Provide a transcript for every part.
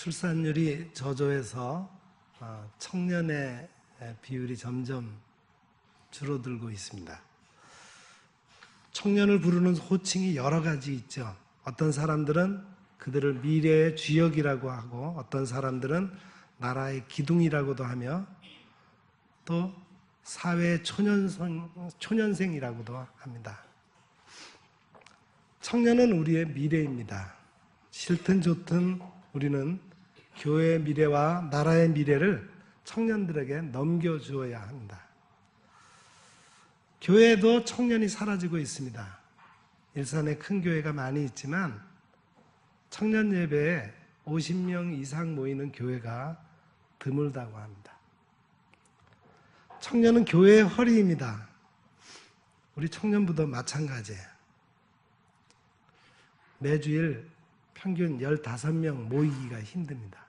출산율이 저조해서 청년의 비율이 점점 줄어들고 있습니다. 청년을 부르는 호칭이 여러 가지 있죠. 어떤 사람들은 그들을 미래의 주역이라고 하고, 어떤 사람들은 나라의 기둥이라고도 하며, 또 사회의 초년생이라고도 합니다. 청년은 우리의 미래입니다. 싫든 좋든 우리는 교회의 미래와 나라의 미래를 청년들에게 넘겨주어야 합니다. 교회에도 청년이 사라지고 있습니다. 일산에 큰 교회가 많이 있지만 청년 예배에 50명 이상 모이는 교회가 드물다고 합니다. 청년은 교회의 허리입니다. 우리 청년부도 마찬가지예요. 매주일 평균 15명 모이기가 힘듭니다.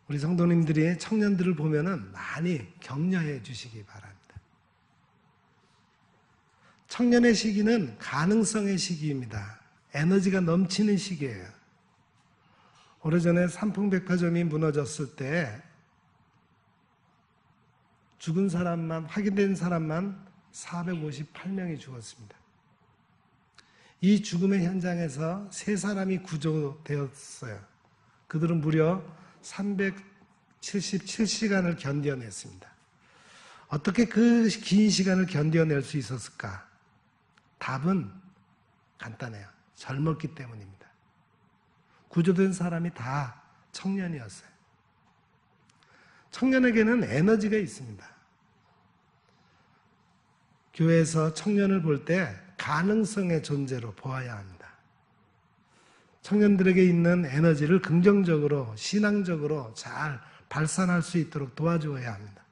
우리 성도님들이 청년들을 보면은 많이 격려해 주시기 바랍니다. 청년의 시기는 가능성의 시기입니다. 에너지가 넘치는 시기예요. 오래전에 삼풍백화점이 무너졌을 때 죽은 사람만, 확인된 사람만 458명이 죽었습니다. 이 죽음의 현장에서 3사람이 구조되었어요. 그들은 무려 377시간을 견뎌냈습니다. 어떻게 그 긴 시간을 견뎌낼 수 있었을까? 답은 간단해요. 젊었기 때문입니다. 구조된 사람이 다 청년이었어요. 청년에게는 에너지가 있습니다. 교회에서 청년을 볼 때 가능성의 존재로 보아야 합니다. 청년들에게 있는 에너지를 긍정적으로, 신앙적으로 잘 발산할 수 있도록 도와주어야 합니다.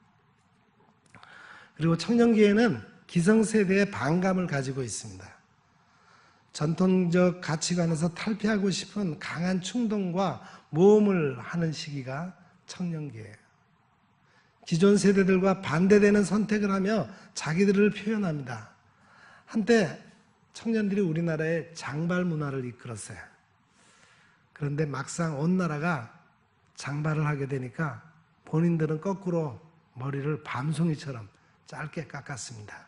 그리고 청년기회는 기성세대의 반감을 가지고 있습니다. 전통적 가치관에서 탈피하고 싶은 강한 충동과 모험을 하는 시기가 청년기회예요. 기존 세대들과 반대되는 선택을 하며 자기들을 표현합니다. 한때 청년들이 우리나라의 장발 문화를 이끌었어요. 그런데 막상 온 나라가 장발을 하게 되니까 본인들은 거꾸로 머리를 밤송이처럼 짧게 깎았습니다.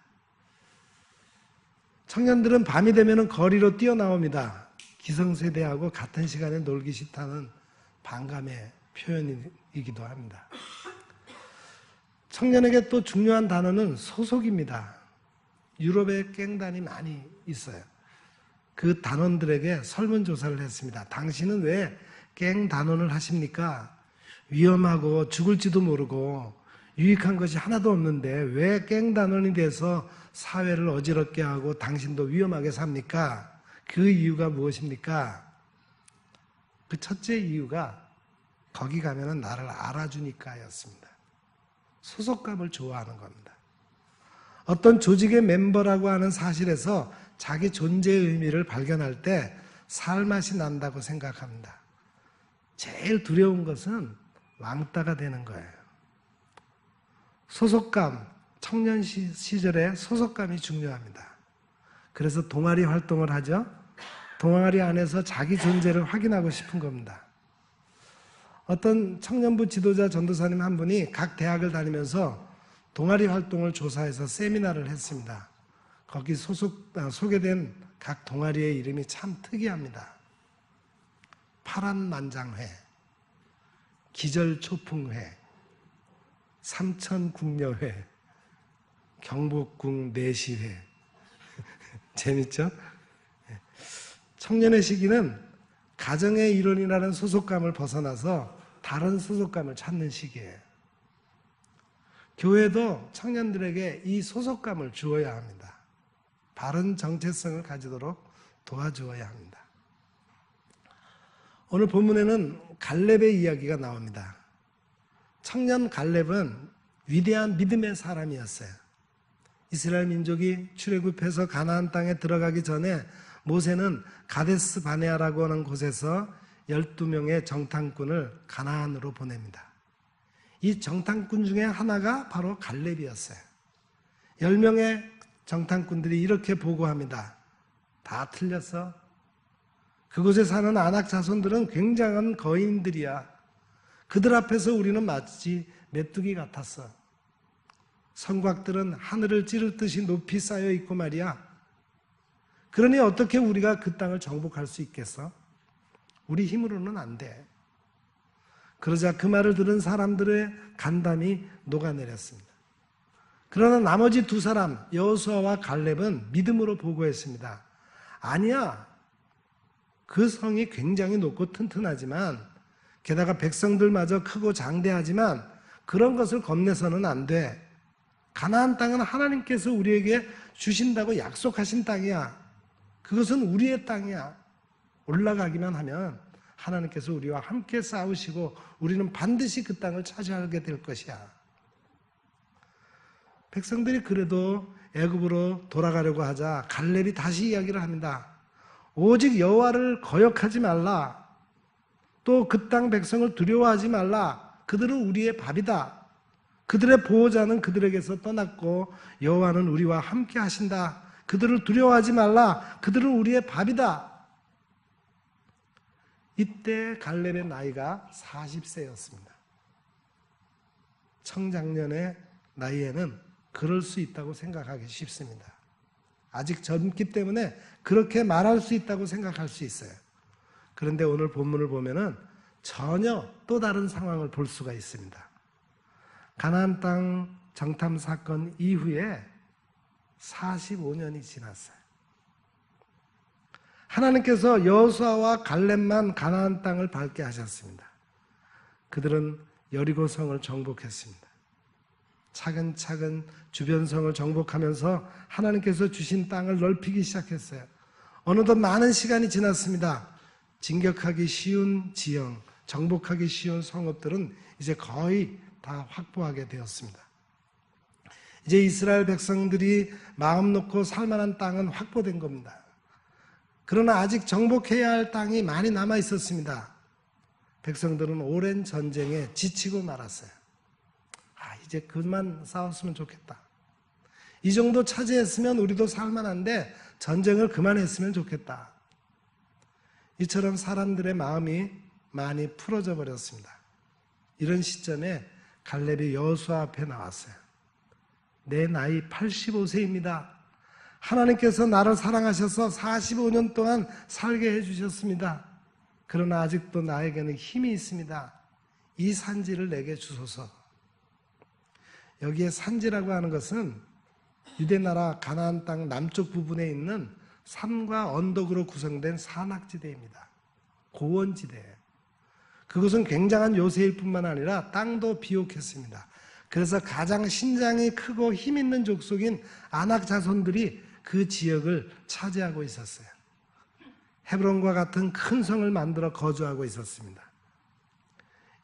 청년들은 밤이 되면 거리로 뛰어나옵니다. 기성세대하고 같은 시간에 놀기 싫다는 반감의 표현이기도 합니다. 청년에게 또 중요한 단어는 소속입니다. 유럽에 갱단이 많이 있어요. 그 단원들에게 설문조사를 했습니다. 당신은 왜 갱단원을 하십니까? 위험하고 죽을지도 모르고 유익한 것이 하나도 없는데 왜 갱단원이 돼서 사회를 어지럽게 하고 당신도 위험하게 삽니까? 그 이유가 무엇입니까? 그 첫째 이유가 거기 가면은 나를 알아주니까였습니다. 소속감을 좋아하는 겁니다. 어떤 조직의 멤버라고 하는 사실에서 자기 존재의 의미를 발견할 때 살맛이 난다고 생각합니다. 제일 두려운 것은 왕따가 되는 거예요. 소속감, 청년 시절에 소속감이 중요합니다. 그래서 동아리 활동을 하죠. 동아리 안에서 자기 존재를 확인하고 싶은 겁니다. 어떤 청년부 지도자 전도사님 한 분이 각 대학을 다니면서 동아리 활동을 조사해서 세미나를 했습니다. 거기 소개된 각 동아리의 이름이 참 특이합니다. 파란만장회, 기절초풍회, 삼천궁녀회, 경복궁 내시회. 재밌죠? 청년의 시기는 가정의 일원이라는 소속감을 벗어나서 다른 소속감을 찾는 시기예요. 교회도 청년들에게 이 소속감을 주어야 합니다. 바른 정체성을 가지도록 도와주어야 합니다. 오늘 본문에는 갈렙의 이야기가 나옵니다. 청년 갈렙은 위대한 믿음의 사람이었어요. 이스라엘 민족이 출애굽해서 가나안 땅에 들어가기 전에 모세는 가데스 바네아라고 하는 곳에서 12명의 정탐꾼을 가나안으로 보냅니다. 이 정탐꾼 중에 하나가 바로 갈렙이었어요. 10명의 정탐꾼들이 이렇게 보고합니다. 다 틀렸어. 그곳에 사는 아낙 자손들은 굉장한 거인들이야. 그들 앞에서 우리는 마치 메뚜기 같았어. 성곽들은 하늘을 찌를 듯이 높이 쌓여 있고 말이야. 그러니 어떻게 우리가 그 땅을 정복할 수 있겠어? 우리 힘으로는 안 돼. 그러자 그 말을 들은 사람들의 간담이 녹아내렸습니다. 그러나 나머지 두 사람, 여호수아와 갈렙은 믿음으로 보고했습니다. 아니야. 그 성이 굉장히 높고 튼튼하지만, 게다가 백성들마저 크고 장대하지만 그런 것을 겁내서는 안 돼. 가나안 땅은 하나님께서 우리에게 주신다고 약속하신 땅이야. 그것은 우리의 땅이야. 올라가기만 하면 하나님께서 우리와 함께 싸우시고 우리는 반드시 그 땅을 차지하게 될 것이야. 백성들이 그래도 애굽으로 돌아가려고 하자 갈렙이 다시 이야기를 합니다. 오직 여호와를 거역하지 말라. 또 그 땅 백성을 두려워하지 말라. 그들은 우리의 밥이다. 그들의 보호자는 그들에게서 떠났고 여호와는 우리와 함께 하신다. 그들을 두려워하지 말라. 그들은 우리의 밥이다. 이때 갈렙의 나이가 40세였습니다. 청장년의 나이에는 그럴 수 있다고 생각하기 쉽습니다. 아직 젊기 때문에 그렇게 말할 수 있다고 생각할 수 있어요. 그런데 오늘 본문을 보면은 전혀 또 다른 상황을 볼 수가 있습니다. 가나안 땅 정탐 사건 이후에 45년이 지났어요. 하나님께서 여호수아와 갈렙만 가나안 땅을 밟게 하셨습니다. 그들은 여리고 성을 정복했습니다. 차근차근 주변 성을 정복하면서 하나님께서 주신 땅을 넓히기 시작했어요. 어느덧 많은 시간이 지났습니다. 진격하기 쉬운 지형, 정복하기 쉬운 성읍들은 이제 거의 다 확보하게 되었습니다. 이제 이스라엘 백성들이 마음 놓고 살만한 땅은 확보된 겁니다. 그러나 아직 정복해야 할 땅이 많이 남아 있었습니다. 백성들은 오랜 전쟁에 지치고 말았어요. 이제 그만 싸웠으면 좋겠다. 이 정도 차지했으면 우리도 살만한데 전쟁을 그만했으면 좋겠다. 이처럼 사람들의 마음이 많이 풀어져 버렸습니다. 이런 시점에 갈렙이 여호수아 앞에 나왔어요. 내 나이 85세입니다. 하나님께서 나를 사랑하셔서 45년 동안 살게 해주셨습니다. 그러나 아직도 나에게는 힘이 있습니다. 이 산지를 내게 주소서. 여기에 산지라고 하는 것은 유대나라 가나안 땅 남쪽 부분에 있는 산과 언덕으로 구성된 산악지대입니다. 고원지대예요. 그것은 굉장한 요새일 뿐만 아니라 땅도 비옥했습니다. 그래서 가장 신장이 크고 힘 있는 족속인 아낙 자손들이 그 지역을 차지하고 있었어요. 헤브론과 같은 큰 성을 만들어 거주하고 있었습니다.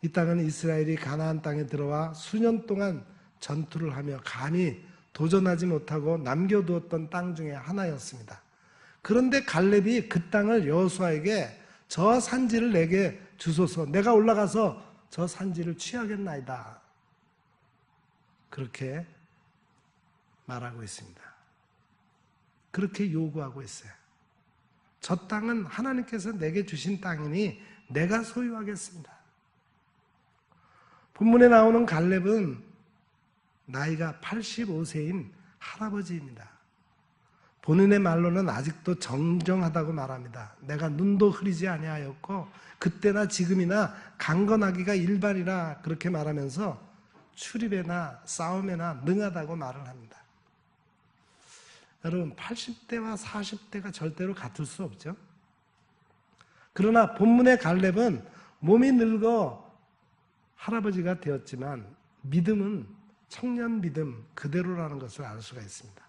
이 땅은 이스라엘이 가나안 땅에 들어와 수년 동안 전투를 하며 감히 도전하지 못하고 남겨두었던 땅 중에 하나였습니다. 그런데 갈렙이 그 땅을 여호수아에게 저 산지를 내게 주소서, 내가 올라가서 저 산지를 취하겠나이다. 그렇게 말하고 있습니다. 그렇게 요구하고 있어요. 저 땅은 하나님께서 내게 주신 땅이니 내가 소유하겠습니다. 본문에 나오는 갈렙은 나이가 85세인 할아버지입니다. 본인의 말로는 아직도 정정하다고 말합니다. 내가 눈도 흐리지 아니하였고 그때나 지금이나 강건하기가 일반이라 그렇게 말하면서 출입에나 싸움에나 능하다고 말을 합니다. 여러분 80대와 40대가 절대로 같을 수 없죠. 그러나 본문의 갈렙은 몸이 늙어 할아버지가 되었지만 믿음은 청년 믿음 그대로라는 것을 알 수가 있습니다.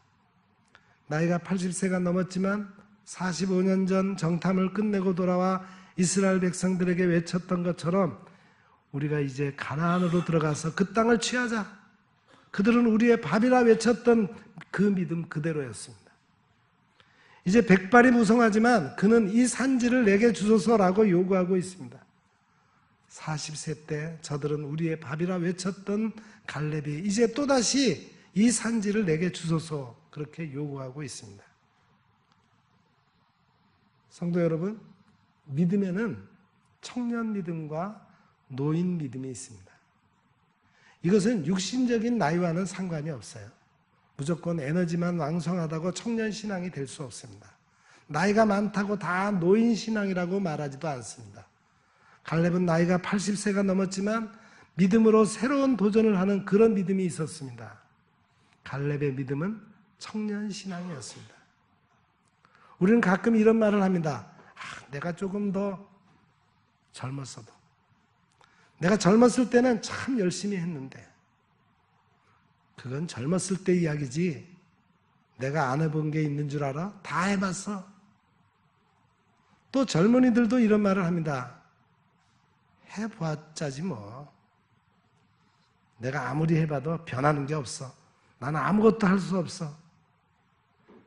나이가 80세가 넘었지만 45년 전 정탐을 끝내고 돌아와 이스라엘 백성들에게 외쳤던 것처럼 우리가 이제 가나안으로 들어가서 그 땅을 취하자. 그들은 우리의 밥이라 외쳤던 그 믿음 그대로였습니다. 이제 백발이 무성하지만 그는 이 산지를 내게 주소서라고 요구하고 있습니다. 40세 때 저들은 우리의 밥이라 외쳤던 갈렙이 이제 또다시 이 산지를 내게 주소서 그렇게 요구하고 있습니다. 성도 여러분, 믿음에는 청년 믿음과 노인 믿음이 있습니다. 이것은 육신적인 나이와는 상관이 없어요. 무조건 에너지만 왕성하다고 청년 신앙이 될 수 없습니다. 나이가 많다고 다 노인 신앙이라고 말하지도 않습니다. 갈렙은 나이가 80세가 넘었지만 믿음으로 새로운 도전을 하는 그런 믿음이 있었습니다. 갈렙의 믿음은 청년 신앙이었습니다. 우리는 가끔 이런 말을 합니다. 내가 조금 더 젊었어도, 내가 젊었을 때는 참 열심히 했는데, 그건 젊었을 때 이야기지 내가 안 해본 게 있는 줄 알아? 다 해봤어. 또 젊은이들도 이런 말을 합니다. 해봤자지 뭐. 내가 아무리 해봐도 변하는 게 없어. 나는 아무것도 할 수 없어.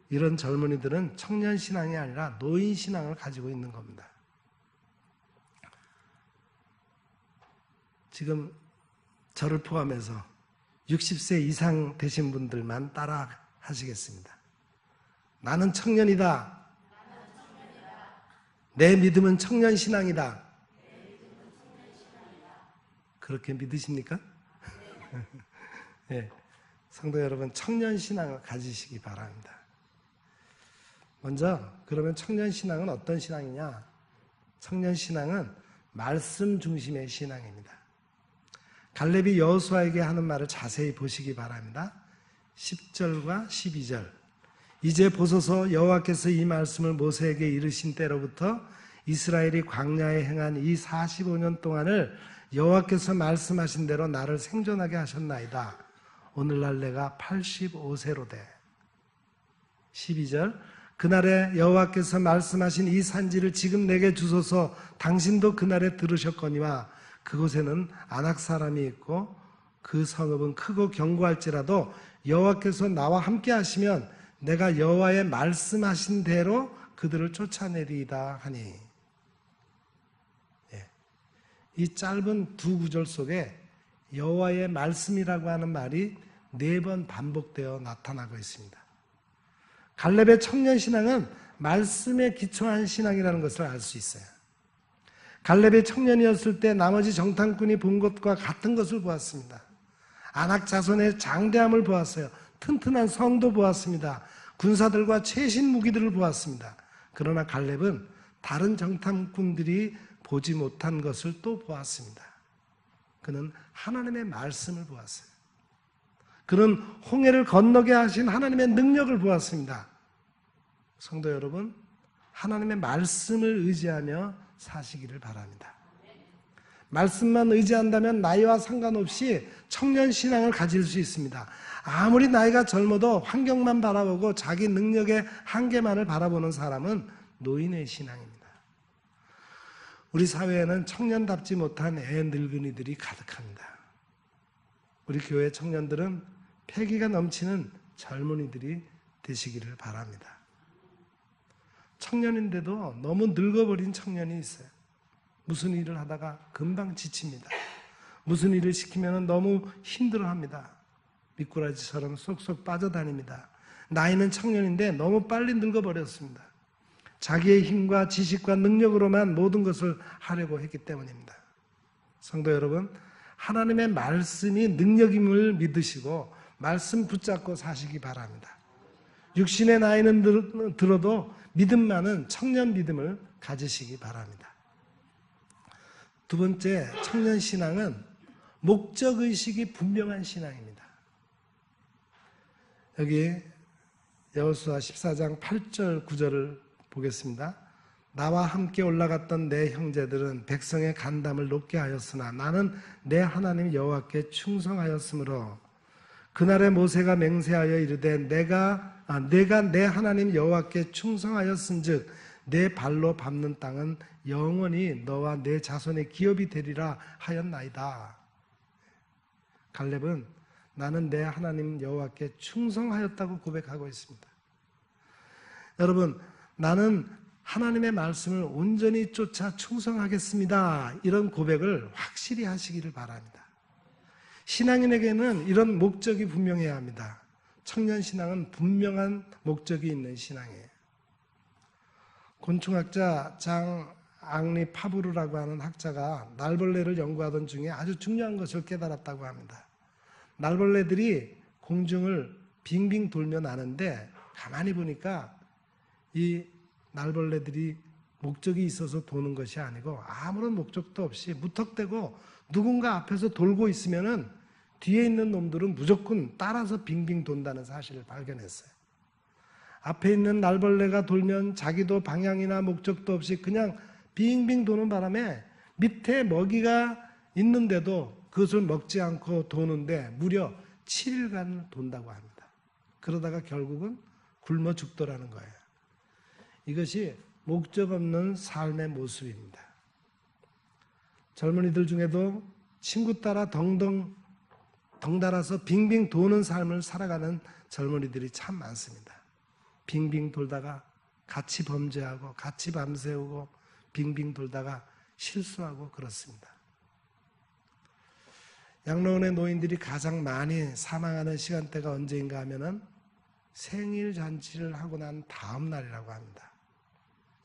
이런 젊은이들은 청년 신앙이 아니라 노인 신앙을 가지고 있는 겁니다. 지금 저를 포함해서 60세 이상 되신 분들만 따라 하시겠습니다. 나는 청년이다. 내 믿음은 청년 신앙이다. 그렇게 믿으십니까? 네, 성도 여러분, 청년 신앙을 가지시기 바랍니다. 먼저 그러면 청년 신앙은 어떤 신앙이냐? 청년 신앙은 말씀 중심의 신앙입니다. 갈렙이 여호수아에게 하는 말을 자세히 보시기 바랍니다. 10절과 12절. 이제 보소서, 여호와께서 이 말씀을 모세에게 이르신 때로부터 이스라엘이 광야에 행한 이 45년 동안을 여호와께서 말씀하신 대로 나를 생존하게 하셨나이다. 오늘날 내가 85세로 돼. 12절. 그날에 여호와께서 말씀하신 이 산지를 지금 내게 주소서. 당신도 그날에 들으셨거니와 그곳에는 아낙 사람이 있고 그 성읍은 크고 견고할지라도 여호와께서 나와 함께 하시면 내가 여호와의 말씀하신 대로 그들을 쫓아내리이다 하니. 이 짧은 두 구절 속에 여호와의 말씀이라고 하는 말이 4번 반복되어 나타나고 있습니다. 갈렙의 청년 신앙은 말씀에 기초한 신앙이라는 것을 알 수 있어요. 갈렙의 청년이었을 때 나머지 정탐꾼이 본 것과 같은 것을 보았습니다. 아낙 자손의 장대함을 보았어요. 튼튼한 성도 보았습니다. 군사들과 최신 무기들을 보았습니다. 그러나 갈렙은 다른 정탐꾼들이 보지 못한 것을 또 보았습니다. 그는 하나님의 말씀을 보았어요. 그는 홍해를 건너게 하신 하나님의 능력을 보았습니다. 성도 여러분, 하나님의 말씀을 의지하며 사시기를 바랍니다. 말씀만 의지한다면 나이와 상관없이 청년 신앙을 가질 수 있습니다. 아무리 나이가 젊어도 환경만 바라보고 자기 능력의 한계만을 바라보는 사람은 노인의 신앙입니다. 우리 사회에는 청년답지 못한 애 늙은이들이 가득합니다. 우리 교회 청년들은 패기가 넘치는 젊은이들이 되시기를 바랍니다. 청년인데도 너무 늙어버린 청년이 있어요. 무슨 일을 하다가 금방 지칩니다. 무슨 일을 시키면 너무 힘들어합니다. 미꾸라지처럼 쏙쏙 빠져다닙니다. 나이는 청년인데 너무 빨리 늙어버렸습니다. 자기의 힘과 지식과 능력으로만 모든 것을 하려고 했기 때문입니다. 성도 여러분, 하나님의 말씀이 능력임을 믿으시고 말씀 붙잡고 사시기 바랍니다. 육신의 나이는 들어도 믿음만은 청년 믿음을 가지시기 바랍니다. 두 번째, 청년 신앙은 목적의식이 분명한 신앙입니다. 여기 여호수아 14장 8절 9절을 보겠습니다. 나와 함께 올라갔던 내 형제들은 백성의 간담을 높게 하였으나 나는 내 하나님 여호와께 충성하였으므로 그날에 모세가 맹세하여 이르되 내가 내 하나님 여호와께 충성하였은즉 내 발로 밟는 땅은 영원히 너와 내 자손의 기업이 되리라 하였나이다. 갈렙은 나는 내 하나님 여호와께 충성하였다고 고백하고 있습니다. 여러분, 나는 하나님의 말씀을 온전히 쫓아 충성하겠습니다. 이런 고백을 확실히 하시기를 바랍니다. 신앙인에게는 이런 목적이 분명해야 합니다. 청년 신앙은 분명한 목적이 있는 신앙이에요. 곤충학자 장 앙리 파브르라고 하는 학자가 날벌레를 연구하던 중에 아주 중요한 것을 깨달았다고 합니다. 날벌레들이 공중을 빙빙 돌며 나는데 가만히 보니까 이 날벌레들이 목적이 있어서 도는 것이 아니고 아무런 목적도 없이 무턱대고 누군가 앞에서 돌고 있으면은 뒤에 있는 놈들은 무조건 따라서 빙빙 돈다는 사실을 발견했어요. 앞에 있는 날벌레가 돌면 자기도 방향이나 목적도 없이 그냥 빙빙 도는 바람에 밑에 먹이가 있는데도 그것을 먹지 않고 도는데 무려 7일간 돈다고 합니다. 그러다가 결국은 굶어 죽더라는 거예요. 이것이 목적 없는 삶의 모습입니다. 젊은이들 중에도 친구 따라 덩달아서 빙빙 도는 삶을 살아가는 젊은이들이 참 많습니다. 빙빙 돌다가 같이 범죄하고 같이 밤새우고 빙빙 돌다가 실수하고 그렇습니다. 양로원의 노인들이 가장 많이 사망하는 시간대가 언제인가 하면은 생일 잔치를 하고 난 다음 날이라고 합니다.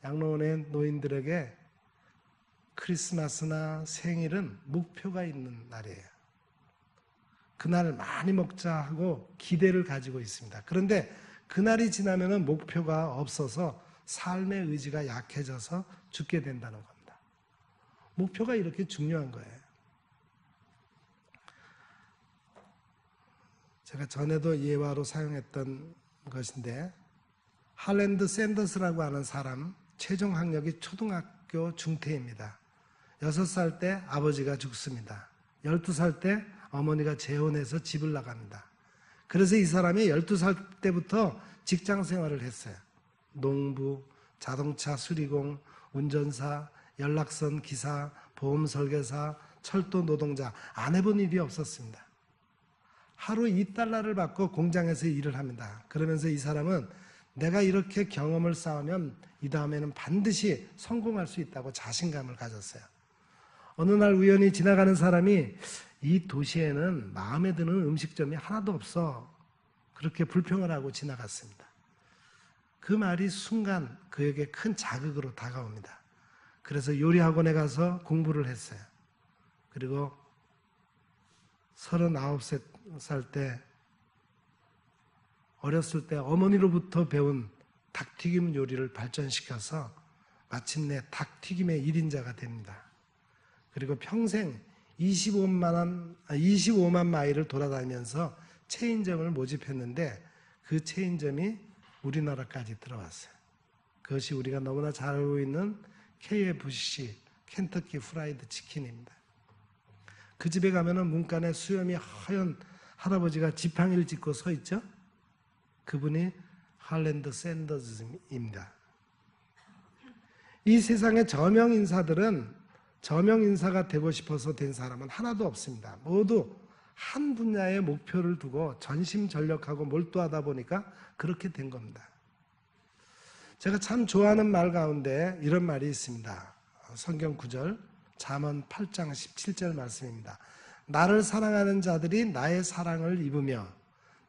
양로원의 노인들에게 크리스마스나 생일은 목표가 있는 날이에요. 그날 많이 먹자 하고 기대를 가지고 있습니다. 그런데 그날이 지나면은 목표가 없어서 삶의 의지가 약해져서 죽게 된다는 겁니다. 목표가 이렇게 중요한 거예요. 제가 전에도 예화로 사용했던 것인데 할랜드 샌더스라고 하는 사람 최종 학력이 초등학교 중퇴입니다. 6살 때 아버지가 죽습니다. 12살 때 어머니가 재혼해서 집을 나갑니다. 그래서 이 사람이 12살 때부터 직장 생활을 했어요. 농부, 자동차 수리공, 운전사, 연락선 기사, 보험 설계사, 철도 노동자, 안 해본 일이 없었습니다. 하루 $2를 받고 공장에서 일을 합니다. 그러면서 이 사람은 내가 이렇게 경험을 쌓으면 이 다음에는 반드시 성공할 수 있다고 자신감을 가졌어요. 어느 날 우연히 지나가는 사람이 이 도시에는 마음에 드는 음식점이 하나도 없어. 그렇게 불평을 하고 지나갔습니다. 그 말이 순간 그에게 큰 자극으로 다가옵니다. 그래서 요리학원에 가서 공부를 했어요. 그리고 39살 때 어렸을 때 어머니로부터 배운 닭튀김 요리를 발전시켜서 마침내 닭튀김의 1인자가 됩니다. 그리고 평생 25만 마일을 돌아다니면서 체인점을 모집했는데 그 체인점이 우리나라까지 들어왔어요. 그것이 우리가 너무나 잘 알고 있는 KFC, 켄터키 프라이드 치킨입니다. 그 집에 가면은 문간에 수염이 하얀 할아버지가 지팡이를 짚고 서 있죠? 그분이 할랜드 샌더스입니다. 이 세상의 저명 인사들은 저명 인사가 되고 싶어서 된 사람은 하나도 없습니다. 모두 한 분야의 목표를 두고 전심전력하고 몰두하다 보니까 그렇게 된 겁니다. 제가 참 좋아하는 말 가운데 이런 말이 있습니다. 성경 9절, 잠언 8장 17절 말씀입니다. 나를 사랑하는 자들이 나의 사랑을 입으며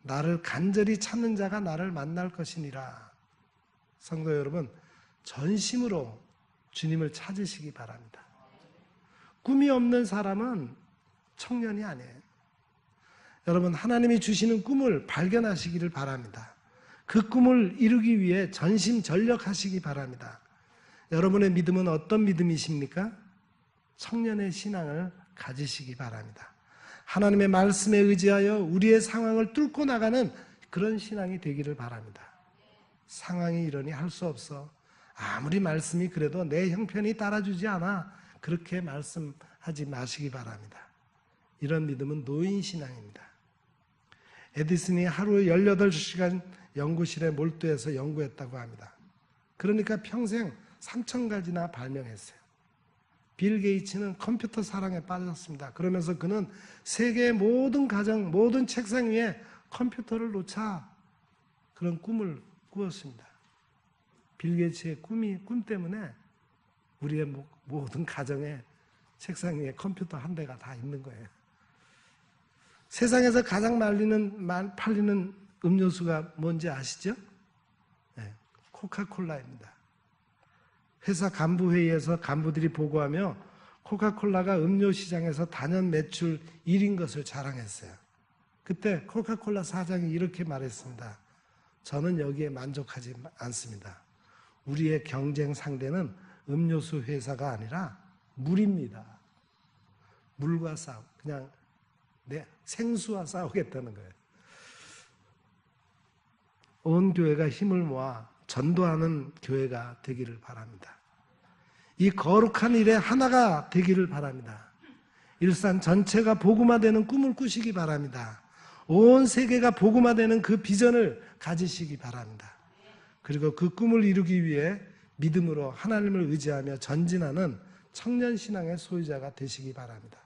나를 간절히 찾는 자가 나를 만날 것이니라. 성도 여러분, 전심으로 주님을 찾으시기 바랍니다. 꿈이 없는 사람은 청년이 아니에요. 여러분, 하나님이 주시는 꿈을 발견하시기를 바랍니다. 그 꿈을 이루기 위해 전심전력하시기 바랍니다. 여러분의 믿음은 어떤 믿음이십니까? 청년의 신앙을 가지시기 바랍니다. 하나님의 말씀에 의지하여 우리의 상황을 뚫고 나가는 그런 신앙이 되기를 바랍니다. 상황이 이러니 할 수 없어. 아무리 말씀이 그래도 내 형편이 따라주지 않아. 그렇게 말씀하지 마시기 바랍니다. 이런 믿음은 노인신앙입니다. 에디슨이 하루에 18시간 연구실에 몰두해서 연구했다고 합니다. 그러니까 평생 3,000가지나 발명했어요. 빌 게이츠는 컴퓨터 사랑에 빠졌습니다. 그러면서 그는 세계의 모든 가정, 모든 책상 위에 컴퓨터를 놓자 그런 꿈을 꾸었습니다. 빌 게이츠의 꿈 때문에 우리의 모든 가정에 책상 위에 컴퓨터 한 대가 다 있는 거예요. 세상에서 가장 팔리는 음료수가 뭔지 아시죠? 네, 코카콜라입니다. 회사 간부회의에서 간부들이 보고하며 코카콜라가 음료 시장에서 단연 매출 1인 것을 자랑했어요. 그때 코카콜라 사장이 이렇게 말했습니다. 저는 여기에 만족하지 않습니다. 우리의 경쟁 상대는 음료수 회사가 아니라 물입니다. 물과 그냥 생수와 싸우겠다는 거예요. 온 교회가 힘을 모아 전도하는 교회가 되기를 바랍니다. 이 거룩한 일에 하나가 되기를 바랍니다. 일산 전체가 복음화되는 꿈을 꾸시기 바랍니다. 온 세계가 복음화되는 그 비전을 가지시기 바랍니다. 그리고 그 꿈을 이루기 위해 믿음으로 하나님을 의지하며 전진하는 청년신앙의 소유자가 되시기 바랍니다.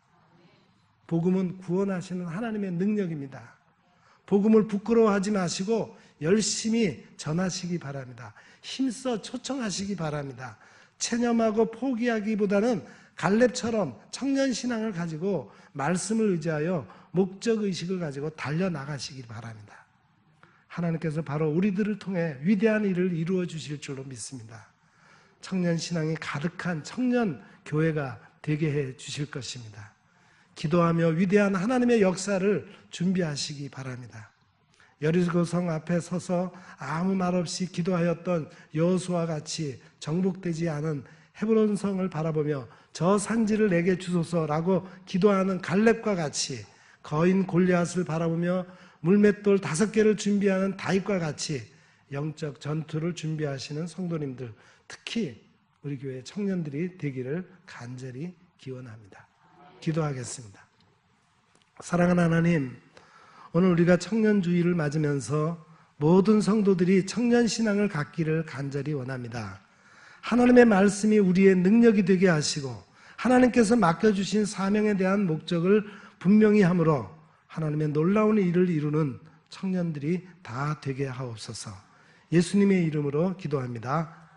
복음은 구원하시는 하나님의 능력입니다. 복음을 부끄러워하지 마시고 열심히 전하시기 바랍니다. 힘써 초청하시기 바랍니다. 체념하고 포기하기보다는 갈렙처럼 청년신앙을 가지고 말씀을 의지하여 목적의식을 가지고 달려나가시기 바랍니다. 하나님께서 바로 우리들을 통해 위대한 일을 이루어 주실 줄로 믿습니다. 청년신앙이 가득한 청년교회가 되게 해 주실 것입니다. 기도하며 위대한 하나님의 역사를 준비하시기 바랍니다. 여리고성 앞에 서서 아무 말 없이 기도하였던 여호수아와 같이 정복되지 않은 헤브론성을 바라보며 저 산지를 내게 주소서라고 기도하는 갈렙과 같이 거인 골리앗을 바라보며 물맷돌 5개를 준비하는 다윗과 같이 영적 전투를 준비하시는 성도님들, 특히 우리 교회 청년들이 되기를 간절히 기원합니다. 기도하겠습니다. 사랑하는 하나님, 오늘 우리가 청년주의를 맞으면서 모든 성도들이 청년신앙을 갖기를 간절히 원합니다. 하나님의 말씀이 우리의 능력이 되게 하시고 하나님께서 맡겨주신 사명에 대한 목적을 분명히 함으로 하나님의 놀라운 일을 이루는 청년들이 다 되게 하옵소서. 예수님의 이름으로 기도합니다.